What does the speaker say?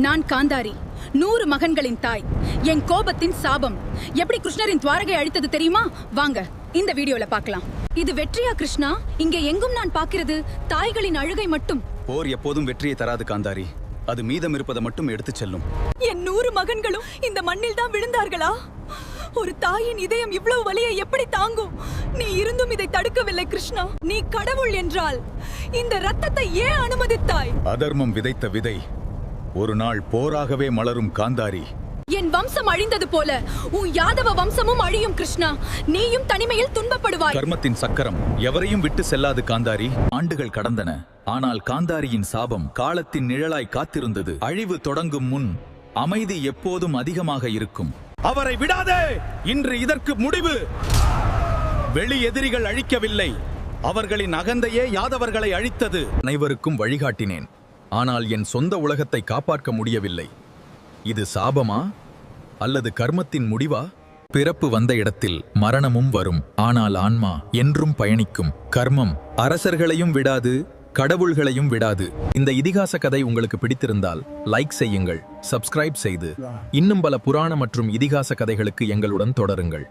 நான் காந்தாரி, 100 மகன்களின் தாய். என் கோபத்தின் சாபம் எப்படி கிருஷ்ணரின் துவாரகை அழித்தது தெரியுமா? வாங்க இந்த வீடியோல பார்க்கலாம். இது வெற்றியா கிருஷ்ணா? இங்க எங்கும் நான் பார்க்கிறது தாய்களின் அழுகை மட்டும். போர் எப்போதும் வெற்றியை தராது காந்தாரி. அது மீதம் இருப்பதை மட்டும் எடுத்துச் செல்லும். என் 100 மகன்களும் இந்த மண்ணில் தான் விழுந்தார்களா? ஒரு தாயின் இதயம் இவ்வளவு வலியை எப்படி தாங்கும்? நீ இருந்தும் இதை தடுக்கவில்லை கிருஷ்ணா. நீ கடவுள் என்றால் இந்த ரத்தத்தை ஏன் அனுமதித்தாய்? அதர்மம் விதைத்த விதை ஒரு நாள் போராகவே மலரும் காந்தாரி. என் வம்சம் அழிந்தது போல உன் யாதவ வம்சமும் அழியும் கிருஷ்ணா. நீயும் தனிமையில் துன்பப்படுவாய். கர்மத்தின் சக்கரம் எவரையும் விட்டு செல்லாது காந்தாரி. ஆண்டுகள் கடந்தன, ஆனால் காந்தாரியின் சாபம் காலத்தின் நிழலாய் காத்திருந்தது. அழிவு தொடங்கும் முன் அமைதி எப்போதும் அதிகமாக இருக்கும். அவரை விடாதே! இன்று இதற்கு முடிவு. வெளி எதிரிகள் அழிக்கவில்லை, அவர்களின் அகந்தையே யாதவர்களை அழித்தது. அனைவருக்கும் வழிகாட்டினேன், ஆனால் என் சொந்த உலகத்தை காப்பாற்ற முடியவில்லை. இது சாபமா அல்லது கர்மத்தின் முடிவா? பிறப்பு வந்த இடத்தில் மரணமும் வரும், ஆனால் ஆன்மா என்றும் பயணிக்கும். கர்மம் அரசர்களையும் விடாது, கடவுள்களையும் விடாது. இந்த இதிகாச கதை உங்களுக்கு பிடித்திருந்தால் லைக் செய்யுங்கள், சப்ஸ்கிரைப் செய்து இன்னும் பல புராண மற்றும் இதிகாச கதைகளுக்கு எங்களுடன் தொடருங்கள்.